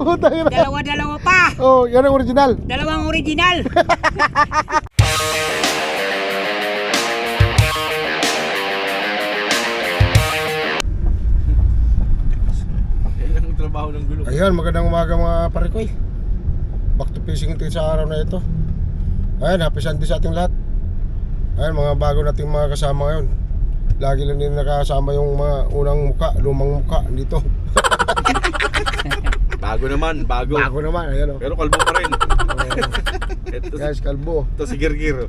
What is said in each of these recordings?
Putang ina. Dalawa-dalawa pa. Oh, yan ang original. Dalawang original. Yan ang trabaho ng gulo. Ayan, magandang umaga mga parikoy. Back to fishing ito sa araw na ito. Ayan, happy Sunday sa ating lahat. Ayan, mga bago nating mga kasama ngayon. Lagi lang din nakasama yung mga unang muka, lumang muka dito. Bago naman, bago. Bago naman, ayan o. Pero kalbo pa rin. Ito, Guys, kalbo. ito si Girgir.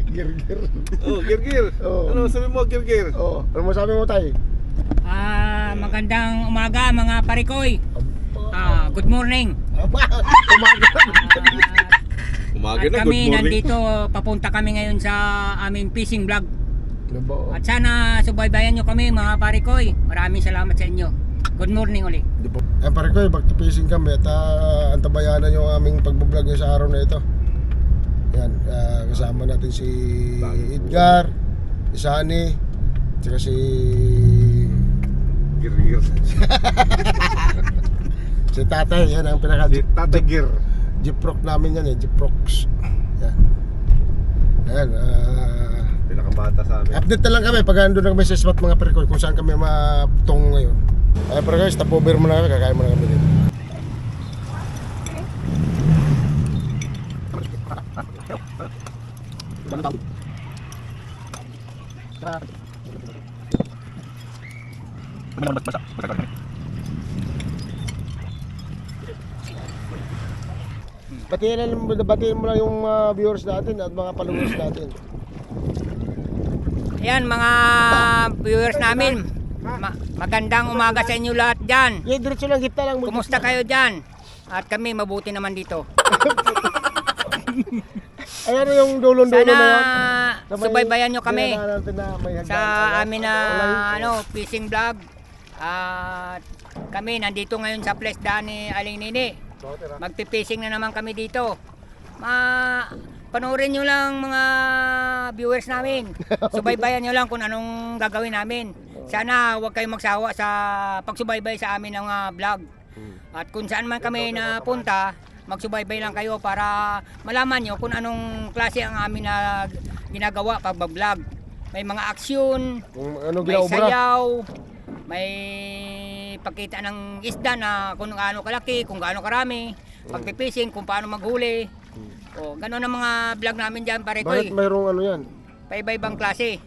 Gir-gir. Oh, Girgir. Oh. Ano sabi mo, Girgir? Oh, ano masabi mo tayo? Magandang umaga mga parikoy. Good morning. Umaga. Umaga At na, kami good morning. nandito, papunta kami ngayon sa aming fishing vlog. Ano ba? At sana subaybayan nyo kami mga parikoy. Maraming salamat sa inyo. Good morning ulit. Ayan parikoy, back to fishing kami. At antabayanan yung aming pagbablog niya sa araw na ito. Ayan, kasama natin si Edgar, si Sunny, at si Girgir. si Tatay. Yan ang pinaka Si Tata Gir. Jeep-rock namin yan eh, Jeep-rocks. Yan. Ayan, Pinakabata sa amin. update na lang kami pag andun na kami sa spot mga parikoy kung saan kami matong ngayon. Ayan parikoy, stop over muna kami, kakain muna kami dito. Batiin mo lang yung viewers natin at mga followers natin. Ayan mga viewers namin. Magandang umaga sa inyo lahat dyan. Yeah, diretso lang, kita lang. Kumusta kayo dyan? At kami mabuti naman dito. Ayan yung dulon-dulo Sana na yan. subaybayan nyo kami sa sa amin na fishing vlog. At kami nandito ngayon sa place daan ni Aling Nini. Magpipishing na naman kami dito. Panoorin nyo lang mga viewers namin. Subaybayan nyo lang kung anong gagawin namin. Sana huwag kayong magsawa sa pagsubaybay sa amin ng vlog. At kung saan man kami napunta, magsubaybay lang kayo para malaman nyo kung anong klase ang amin na ginagawa pag vlog. May mga aksyon, may sayaw, may pakita ng isda na kung gaano kalaki, kung gaano karami, pagpipishing, kung paano maghuli. O, gano'n ang mga vlog namin dyan, parikoy. Bakit mayroong ano yan? Paiba-ibang klase.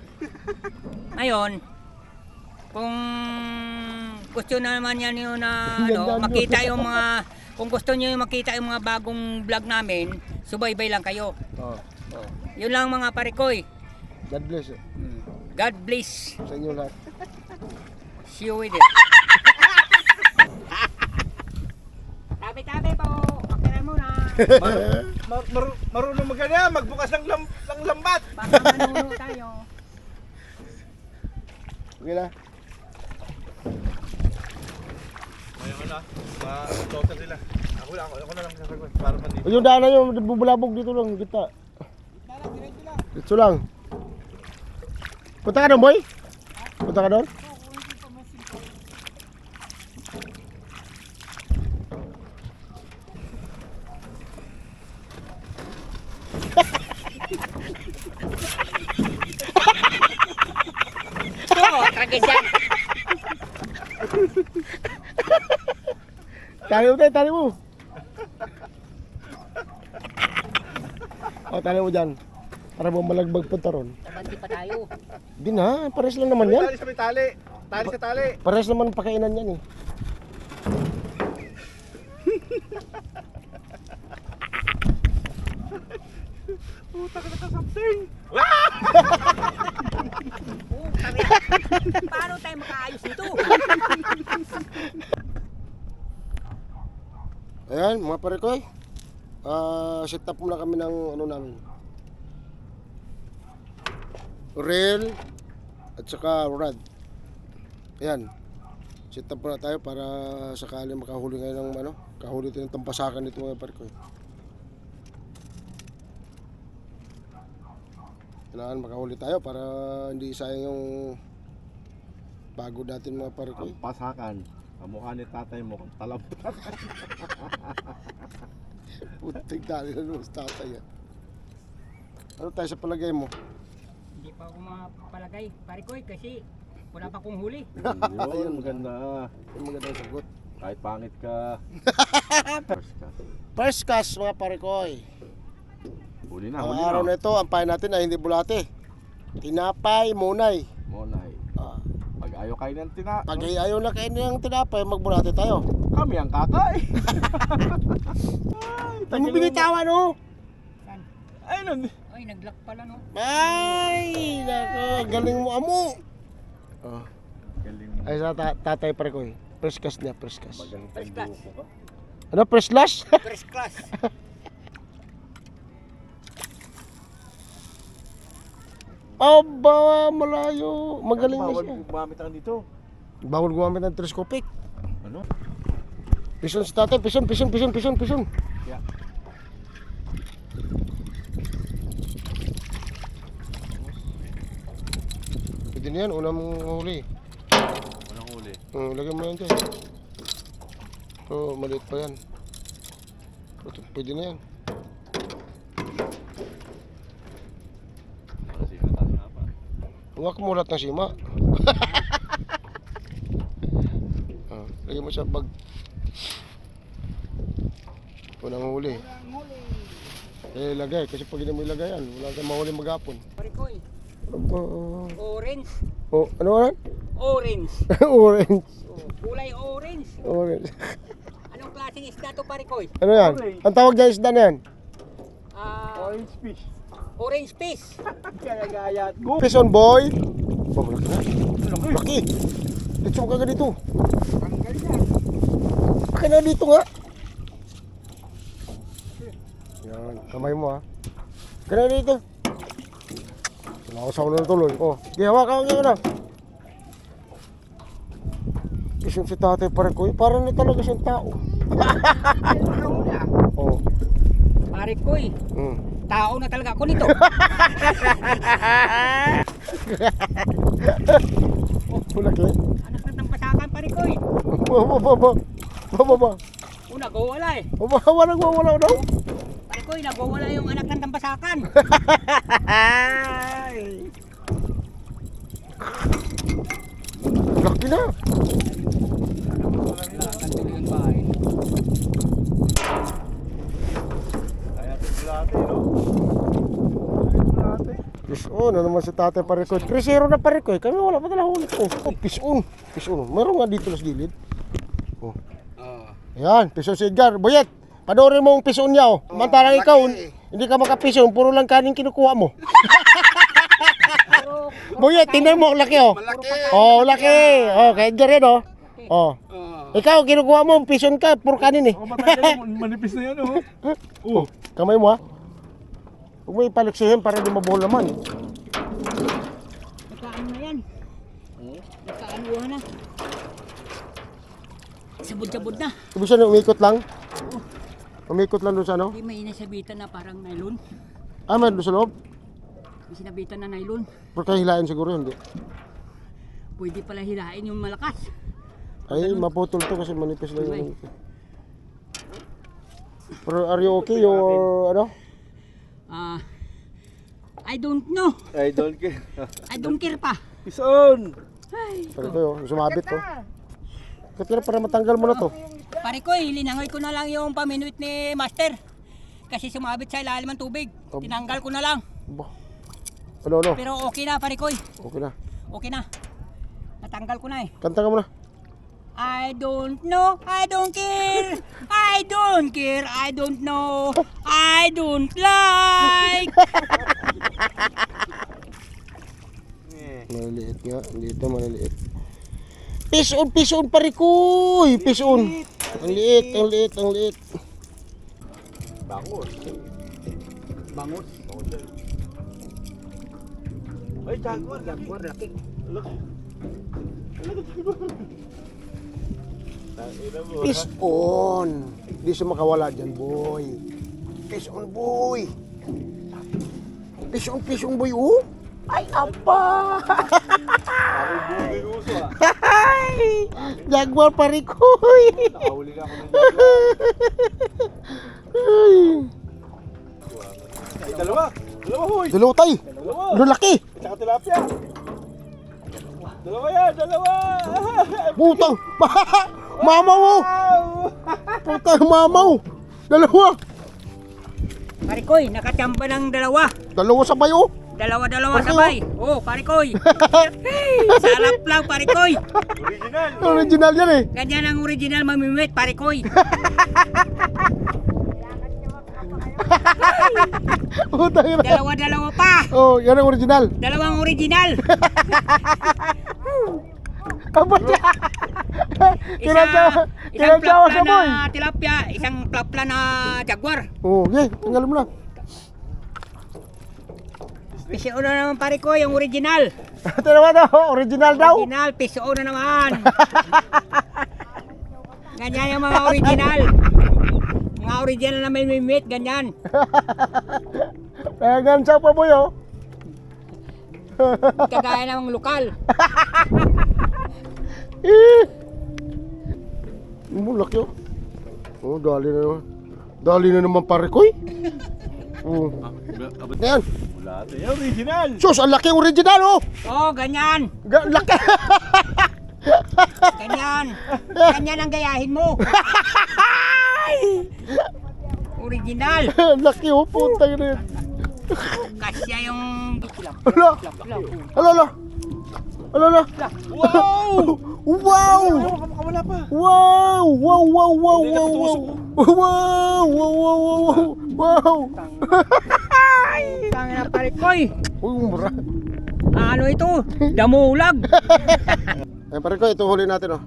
Ngayon, kung gusto naman yan yun na makita yung mga, kung gusto niyo yung makita yung mga bagong vlog namin, subaybay lang kayo. Yun lang mga parikoy. God bless eh. God bless. Sa inyo lahat. See you with it. Tabi-tabi po. Pakiran muna. Marunong magana, magbukas ng lambat. Baka manuno tayo. Okay na. Ngayon na, ma-total sila. Ako na lang sasagot para pandito. Yung daanan yung bubulabog dito lang, kita. Dito lang. Punta ka doon, boy? Punta ka doon? Tragedyan. Tali mo tayo, tali mo. O, tali mo dyan. Para mo malagbag punta ron. Tabanti pa tayo. Di na, pares lang naman yan. Tali sa may tali. Tali sa tali. Pares naman pakainan yan eh. Puta ka na something. Paano tayo makaayos nito? Ayan, mga parikoy. Set up muna kami ng ano namin. Reel at saka rod. Ayan. Set up muna tayo para sakali makahuli ngayon ng kahuli tayo ng tampasakan dito mga parikoy. Kailangan makahuli tayo para hindi sayang yung bago natin mga parikoy. Pasakan. Ang mukha ni tatay mo, kung talab. Putik dali na naman sa tatay yan. Ano tayo sa palagay mo? Hindi pa ako mapalagay, pare ko kasi wala pa akong huli. Yun, maganda. Yung magandang sagot. Kahit pangit ka. First ka. First cast mga parikoy. Huli na, Ang huli araw na. na ito, ang pain natin ay hindi bulate. Tinapay, munay. Monay. Ah, Pag ayaw kayo ng pag ayaw na kayo ng tinapay, magbulate tayo. kami ang kakay. Ay, mo binitawan no? Saan? Ay, nun. Ay, nag-lock pala no. Ay, nako, galing mo amo. Oh. Galing mo. Ay sa tatay parikoy. First cast niya, first cast. Magaling First tayong class. buko ka. Ano, first slash? First class. Aba, malayo. Magaling na Bawal siya. gumamit ako dito. Bawal gumamit ng telescopic. Ano? Pison sa tatay, pison. Kaya, Pwede na yan, unang huli. unang huli. Lagyan mo yan dyan. Maliit pa yan. Pwede na yan. Kasi mataas na pa. Huwag kumulat ng sima. Lagyan mo sa bag. Unang huli. Lagay. Kasi pag hindi mo ilagay yan, wala kang mahuli maghapon. Pare ko orange. Ano yan? Orange. Orange. Oh, kulay orange. Orange. Anong klaseng isda to pare ko? Ano yan? Ang tawag dyan isda na yan? Orange fish. Orange fish. Kaya gayat. Go! Fish on boy. Oh, malaki na. Laki. Laki. Dito mo kagad dito. Tanggal yan. Laki na dito nga. Yan. Kamay mo ha. Kaya dito. Nakasaw na tuloy. Oh, hawakan niyo na. Isang si tatay pare ko. Parang na talaga siyang tao. Oh. Pare ko tao na talaga ako nito. Laki. Anak na ng pasakan pare ko Baba. Una gawala eh. Wala daw. Pare ko nagwawala yung anak ng tambasakan. Laki na. Kaya tulate, no? Tulate. Pison, ano naman si tatay pare ko. 3-0 na pare ko. Kami wala pa talaga ulit. Oh, pison. Meron nga dito sa gilid. Oh. Ayan, pison si Edgar. Boyet, panoorin mo ang pison niya. Oh. Mantarang ikaw, hindi ka makapison. Puro lang kanin kinukuha mo. Boyet, tingnan mo ang laki oh. Oh, laki. Oh, kay Edgar yan oh. Oh. Ikaw, kinukuha mo, pison ka, puro kanin eh. Matagal manipis na yan, oh. Oh, kamay mo ha. Huwag mo ipaliksihin para di mabuhol naman. Nagkaano na yan. Nagkaanuhan na. Sabod-sabod na. Ibig sabihin, umikot lang. Umikot lang doon sa ano. Hindi may inasabitan na parang nylon. Meron doon sa loob. May sinabitan na nylon. Pero kaya hilain siguro yun, di. Pwede pala hilain yung malakas. Ay, maputol to kasi manipis lang yung Pero are you okay or ano? I don't know. I don't care. I don't care pa. Pison! Ay, Pero ito yung sumabit to. Kaya para matanggal mo na to. pare ko, linangoy ko na lang yung paminuit ni Master. Kasi sumabit sa ilalim ng tubig. Tinanggal ko na lang. Bah. Ano? Pero okay na pare ko. Okay na. Okay na. Natanggal ko na eh. Kanta ka muna. I don't know, I don't care, I don't care, I don't know, I don't like. Maliliit nga. Dito maliliit. Pison pare ko. Pison. Ang liit. Bangus. Bangus. Ay, jaguar. Jaguar, laki. Pison. Di siya makawala dyan, boy. Pison, boy. Pison, boy, oh. Ay, apa. Ako bugay uso, ah. Jaguar parikoy. Nakahuli ka ako ng Ay. Dalawa! Dalawa, huy! Dalawa tay. Dalawa! Ano laki? Tsaka tilapia! Dalawa yan! Dalawa! Putang. Mamaw. Oh. Wow! Putang mamaw. Dalawa. Parikoy, nakachamba ng dalawa. Dalawa sabay oh. Dalawa-dalawa Parikoy, sabay. Oh, parikoy. Sarap lang, parikoy. Original! Original yan eh. Ganyan ang original mamimit, parikoy. Putang ina. Dalawa-dalawa pa. Oh, yan ang original. Dalawang original. Abot niya. Isang Kinadyawa sa plapla boy. na tilapia, isang plapla na jaguar. Oh, okay. Tinggalin mo na. Piso na naman parikoy, yung original. Ito naman daw. Original daw. Original, piso na naman. Ganyan yung mga original. Mga original na may mimit, ganyan. Kaya ganun siya pa boy oh. Kagaya ng lokal. Mulak yun. Oh, dali na naman. Dali na naman pare ko eh. Oh. Ayan. Wala ito yan! Original! Sus, ang laki original oh. Oh, ganyan. Laki. Ganyan. Ganyan ang gayahin mo. Original. Laki oh, putang ina yun. Kasya yung... Ala. Ala. Ala. Wow! Wow. Wala pa! Wow! Wow! Wow! Wow! Hindi ka Wow! tutusok. Wow! Wow! Wow! Wow! Wow! Tangin na parikoy. Uy, mura. Ano ito? Damulag. Ay, pare ko, ito huli natin oh.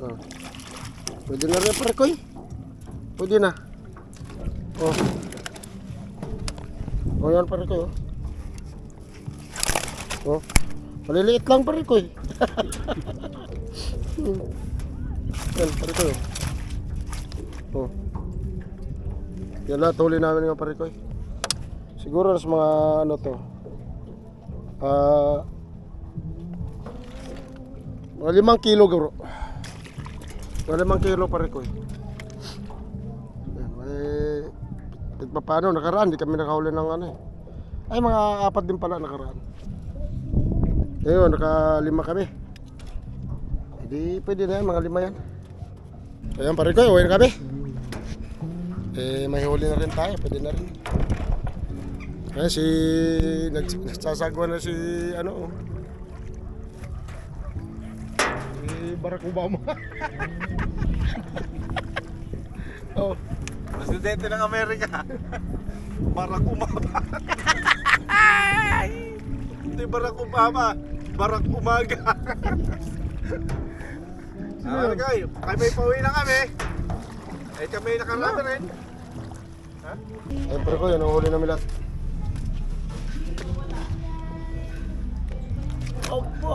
Oh. Pwede na rin pare ko eh. Pwede na. Oh. Oh, yan pare ko oh. Oh. Maliliit lang pare ko eh. Yan pare ko oh. Oh. Yan lahat huli namin yung pare ko eh. Siguro sa mga ano to. Mga 5 kilo garo. Mga 5 kilo pare ko eh. Yan, paano nakaraan, di kami nakahuli ng ano eh. Ay mga 4 din pala nakaraan. Ayun, naka-5 kami. Hindi pwede na yan, mga 5 yan. Ayan pare ko, uwi na kami. May huli na rin tayo, pwede na rin. Ayan si, nagsasagwa na si ano oh. Si Barack Obama. Oh. Presidente ng Amerika! Barack Obama! Hindi Barack Obama! Barack Umaga! Ano kayo? Kami pauwi na kami! Eh kami nakarami rin! Ha? Ayun pare ko, yan ang huli namin lahat. Opo!